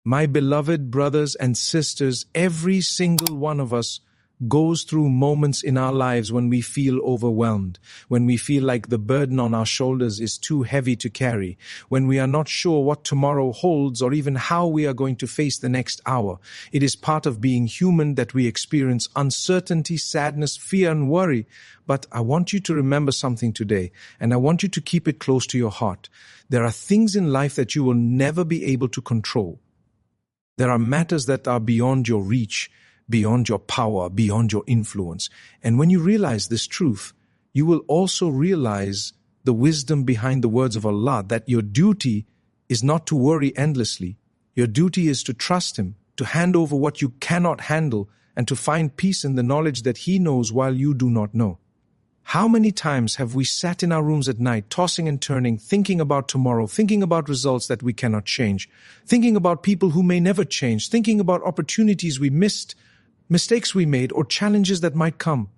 My beloved brothers and sisters, every single one of us goes through moments in our lives when we feel overwhelmed, when we feel like the burden on our shoulders is too heavy to carry, when we are not sure what tomorrow holds or even how we are going to face the next hour. It is part of being human that we experience uncertainty, sadness, fear, and worry. But I want you to remember something today, and I want you to keep it close to your heart. There are things in life that you will never be able to control. There are matters that are beyond your reach, beyond your power, beyond your influence. And when you realize this truth, you will also realize the wisdom behind the words of Allah, that your duty is not to worry endlessly. Your duty is to trust Him, to hand over what you cannot handle, and to find peace in the knowledge that He knows while you do not know. How many times have we sat in our rooms at night, tossing and turning, thinking about tomorrow, thinking about results that we cannot change, thinking about people who may never change, thinking about opportunities we missed, mistakes we made, or challenges that might come?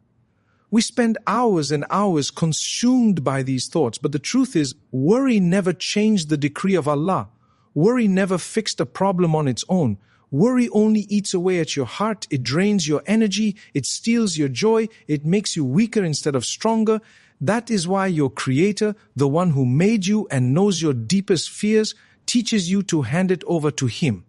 We spend hours and hours consumed by these thoughts, but the truth is, worry never changed the decree of Allah. Worry never fixed a problem on its own. Worry only eats away at your heart. It drains your energy. It steals your joy. It makes you weaker instead of stronger. That is why your Creator, the one who made you and knows your deepest fears, teaches you to hand it over to Him.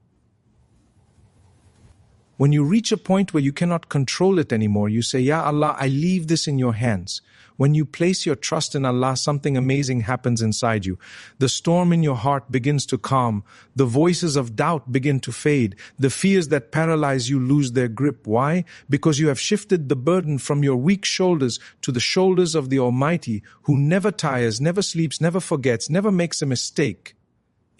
When you reach a point where you cannot control it anymore, you say, Ya Allah, I leave this in your hands. When you place your trust in Allah, something amazing happens inside you. The storm in your heart begins to calm. The voices of doubt begin to fade. The fears that paralyze you lose their grip. Why? Because you have shifted the burden from your weak shoulders to the shoulders of the Almighty, who never tires, never sleeps, never forgets, never makes a mistake.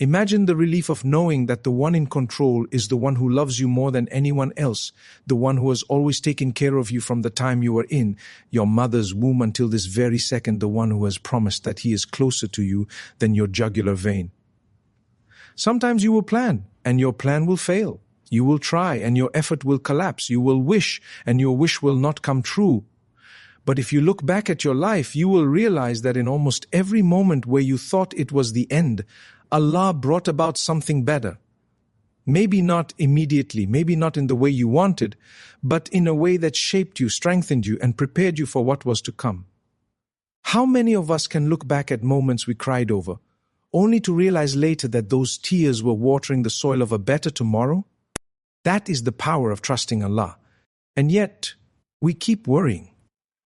Imagine the relief of knowing that the one in control is the one who loves you more than anyone else, the one who has always taken care of you from the time you were in your mother's womb until this very second, the one who has promised that He is closer to you than your jugular vein. Sometimes you will plan, and your plan will fail. You will try, and your effort will collapse. You will wish, and your wish will not come true. But if you look back at your life, you will realize that in almost every moment where you thought it was the end, Allah brought about something better. Maybe not immediately, maybe not in the way you wanted, but in a way that shaped you, strengthened you, and prepared you for what was to come. How many of us can look back at moments we cried over, only to realize later that those tears were watering the soil of a better tomorrow? That is the power of trusting Allah. And yet, we keep worrying.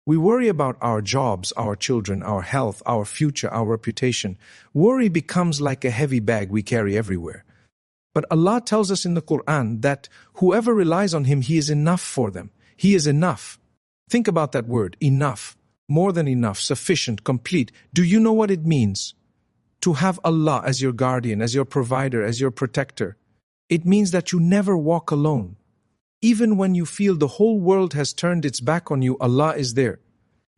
We worry about our jobs, our children, our health, our future, our reputation. Worry becomes like a heavy bag we carry everywhere. But Allah tells us in the Quran that whoever relies on Him, He is enough for them. He is enough. Think about that word, enough. More than enough, sufficient, complete. Do you know what it means? To have Allah as your guardian, as your provider, as your protector. It means that you never walk alone. Even when you feel the whole world has turned its back on you, Allah is there.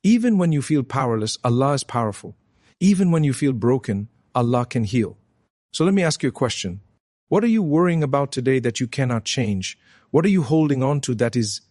Even when you feel powerless, Allah is powerful. Even when you feel broken, Allah can heal. So let me ask you a question. What are you worrying about today that you cannot change? What are you holding on to that is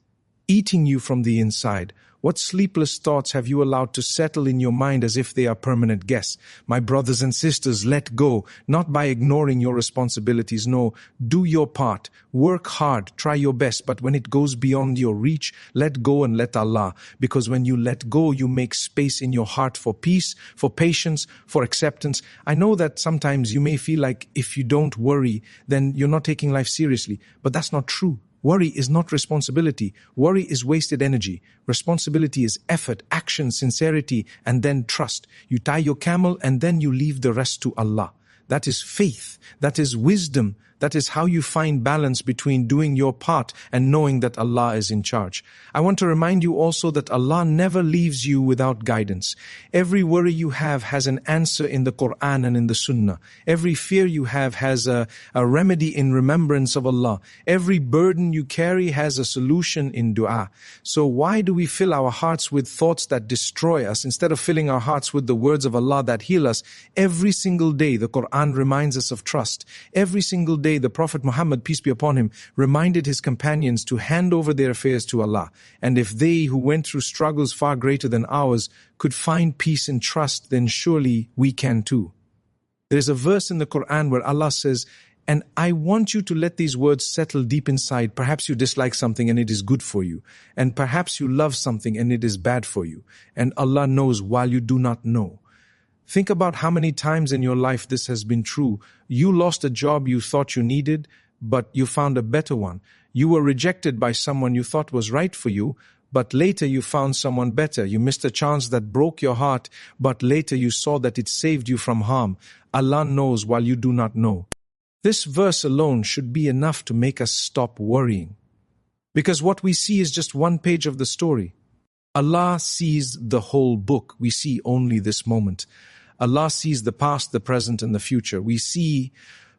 eating you from the inside? What sleepless thoughts have you allowed to settle in your mind as if they are permanent guests? My brothers and sisters, let go, not by ignoring your responsibilities. No, do your part. Work hard, try your best, but when it goes beyond your reach, let go and let Allah. Because when you let go, you make space in your heart for peace, for patience, for acceptance. I know that sometimes you may feel like if you don't worry, then you're not taking life seriously, but that's not true. Worry is not responsibility. Worry is wasted energy. Responsibility is effort, action, sincerity, and then trust. You tie your camel and then you leave the rest to Allah. That is faith. That is wisdom. That is how you find balance between doing your part and knowing that Allah is in charge. I want to remind you also that Allah never leaves you without guidance. Every worry you have has an answer in the Quran and in the Sunnah. Every fear you have has a remedy in remembrance of Allah. Every burden you carry has a solution in dua. So why do we fill our hearts with thoughts that destroy us instead of filling our hearts with the words of Allah that heal us? Every single day the Quran reminds us of trust. Every single day the Prophet Muhammad, peace be upon him, reminded his companions to hand over their affairs to Allah. And if they who went through struggles far greater than ours could find peace and trust, then surely we can too. There is a verse in the Quran where Allah says, And I want you to let these words settle deep inside. Perhaps you dislike something and it is good for you. And perhaps you love something and it is bad for you. And Allah knows while you do not know. Think about how many times in your life this has been true. You lost a job you thought you needed, but you found a better one. You were rejected by someone you thought was right for you, but later you found someone better. You missed a chance that broke your heart, but later you saw that it saved you from harm. Allah knows while you do not know. This verse alone should be enough to make us stop worrying. Because what we see is just one page of the story. Allah sees the whole book. We see only this moment. Allah sees the past, the present, and the future. We see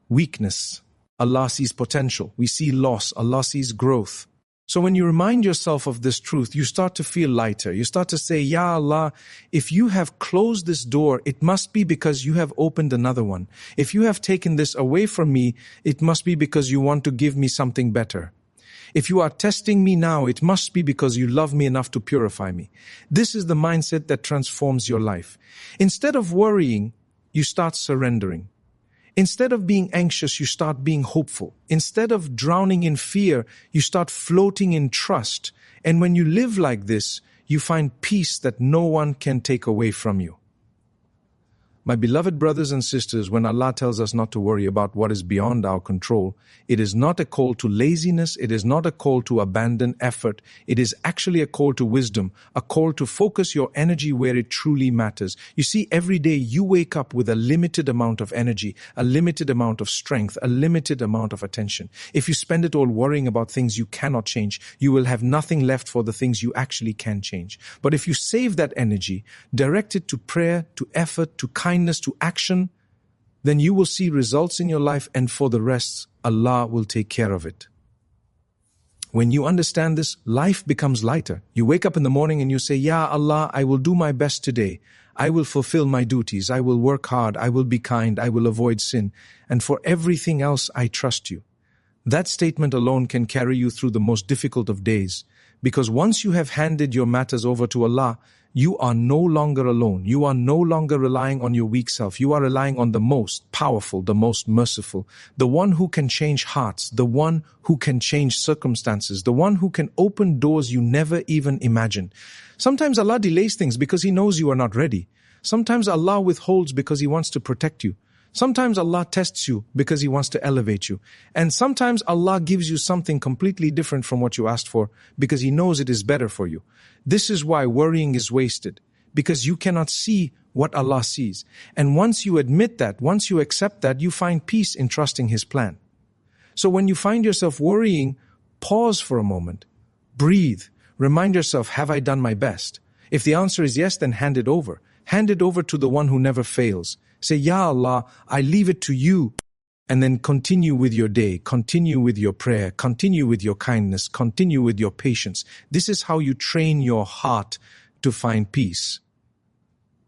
weakness. Allah sees potential. We see loss. Allah sees growth. So when you remind yourself of this truth, you start to feel lighter. You start to say, Ya Allah, if you have closed this door, it must be because you have opened another one. If you have taken this away from me, it must be because you want to give me something better. If you are testing me now, it must be because you love me enough to purify me. This is the mindset that transforms your life. Instead of worrying, you start surrendering. Instead of being anxious, you start being hopeful. Instead of drowning in fear, you start floating in trust. And when you live like this, you find peace that no one can take away from you. My beloved brothers and sisters, when Allah tells us not to worry about what is beyond our control, it is not a call to laziness, it is not a call to abandon effort, it is actually a call to wisdom, a call to focus your energy where it truly matters. You see, every day you wake up with a limited amount of energy, a limited amount of strength, a limited amount of attention. If you spend it all worrying about things you cannot change, you will have nothing left for the things you actually can change. But if you save that energy, direct it to prayer, to effort, to kindness, to action, then you will see results in your life, and for the rest, Allah will take care of it. When you understand this, life becomes lighter. You wake up in the morning and you say, Ya Allah, I will do my best today. I will fulfill my duties. I will work hard. I will be kind. I will avoid sin. And for everything else, I trust you. That statement alone can carry you through the most difficult of days, because once you have handed your matters over to Allah, you are no longer alone. You are no longer relying on your weak self. You are relying on the most powerful, the most merciful, the one who can change hearts, the one who can change circumstances, the one who can open doors you never even imagined. Sometimes Allah delays things because He knows you are not ready. Sometimes Allah withholds because He wants to protect you. Sometimes Allah tests you because He wants to elevate you. And sometimes Allah gives you something completely different from what you asked for because He knows it is better for you. This is why worrying is wasted, because you cannot see what Allah sees. And once you admit that, once you accept that, you find peace in trusting His plan. So when you find yourself worrying, pause for a moment, breathe, remind yourself, have I done my best? If the answer is yes, then hand it over. Hand it over to the one who never fails. Say, Ya Allah, I leave it to you. And then continue with your day, continue with your prayer, continue with your kindness, continue with your patience. This is how you train your heart to find peace.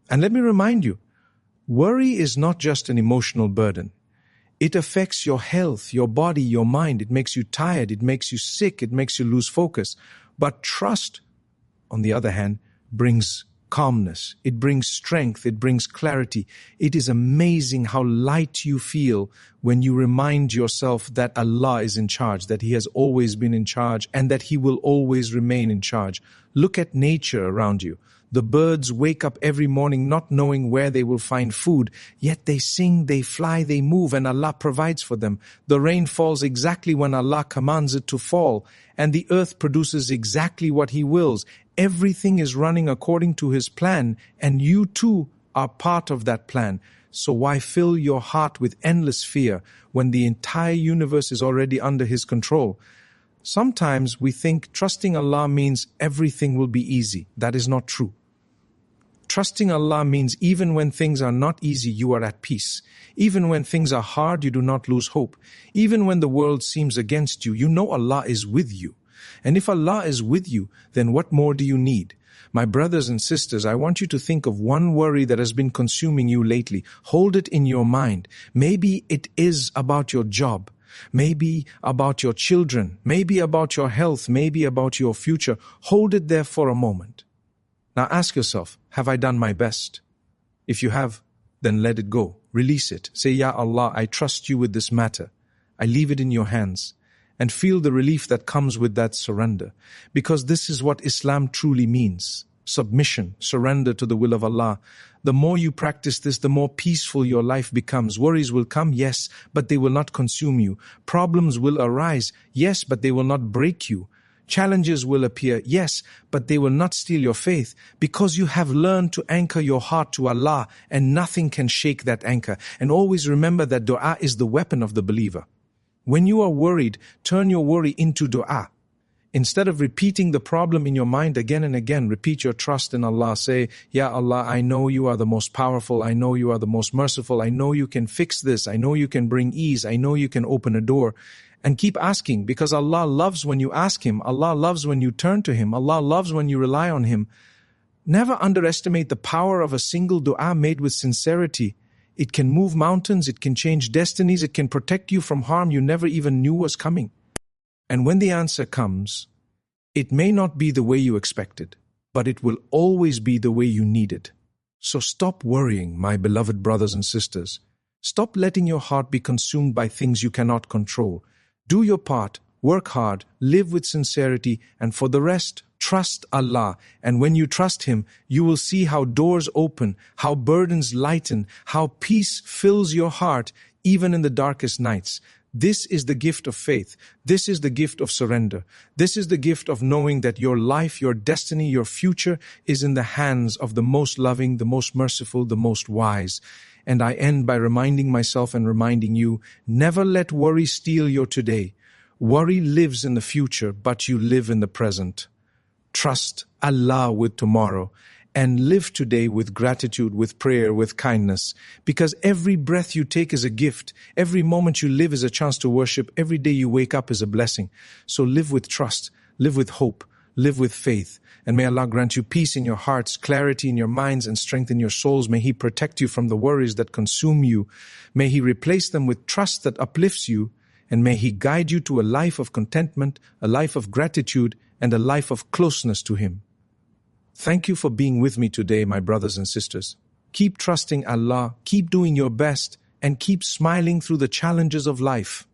And let me remind you, worry is not just an emotional burden. It affects your health, your body, your mind. It makes you tired, it makes you sick, it makes you lose focus. But trust, on the other hand, brings calmness, it brings strength, it brings clarity. It is amazing how light you feel when you remind yourself that Allah is in charge, that He has always been in charge, and that He will always remain in charge. Look at nature around you. The birds wake up every morning not knowing where they will find food, yet they sing, they fly, they move, and Allah provides for them. The rain falls exactly when Allah commands it to fall, and the earth produces exactly what He wills. Everything is running according to His plan, and you too are part of that plan. So why fill your heart with endless fear when the entire universe is already under His control? Sometimes we think trusting Allah means everything will be easy. That is not true. Trusting Allah means even when things are not easy, you are at peace. Even when things are hard, you do not lose hope. Even when the world seems against you, you know Allah is with you. And if Allah is with you, then what more do you need? My brothers and sisters, I want you to think of one worry that has been consuming you lately. Hold it in your mind. Maybe it is about your job. Maybe about your children. Maybe about your health. Maybe about your future. Hold it there for a moment. Now ask yourself, have I done my best? If you have, then let it go. Release it. Say, Ya Allah, I trust you with this matter. I leave it in your hands. And feel the relief that comes with that surrender. Because this is what Islam truly means. Submission, surrender to the will of Allah. The more you practice this, the more peaceful your life becomes. Worries will come, yes, but they will not consume you. Problems will arise, yes, but they will not break you. Challenges will appear, yes, but they will not steal your faith, because you have learned to anchor your heart to Allah, and nothing can shake that anchor. And always remember that dua is the weapon of the believer. When you are worried, turn your worry into dua. Instead of repeating the problem in your mind again and again, repeat your trust in Allah. Say, Ya Allah, I know you are the most powerful. I know you are the most merciful. I know you can fix this. I know you can bring ease. I know you can open a door. And keep asking, because Allah loves when you ask Him. Allah loves when you turn to Him. Allah loves when you rely on Him. Never underestimate the power of a single dua made with sincerity. It can move mountains. It can change destinies. It can protect you from harm you never even knew was coming. And when the answer comes, it may not be the way you expected, but it will always be the way you need it. So stop worrying, my beloved brothers and sisters. Stop letting your heart be consumed by things you cannot control. Do your part, work hard, live with sincerity, and for the rest, trust Allah. And when you trust Him, you will see how doors open, how burdens lighten, how peace fills your heart, even in the darkest nights. This is the gift of faith. This is the gift of surrender. This is the gift of knowing that your life, your destiny, your future is in the hands of the most loving, the most merciful, the most wise. And I end by reminding myself and reminding you, never let worry steal your today. Worry lives in the future, but you live in the present. Trust Allah with tomorrow. And live today with gratitude, with prayer, with kindness. Because every breath you take is a gift. Every moment you live is a chance to worship. Every day you wake up is a blessing. So live with trust, live with hope, live with faith. And may Allah grant you peace in your hearts, clarity in your minds, and strength in your souls. May He protect you from the worries that consume you. May He replace them with trust that uplifts you. And may He guide you to a life of contentment, a life of gratitude, and a life of closeness to Him. Thank you for being with me today, my brothers and sisters. Keep trusting Allah, keep doing your best, and keep smiling through the challenges of life.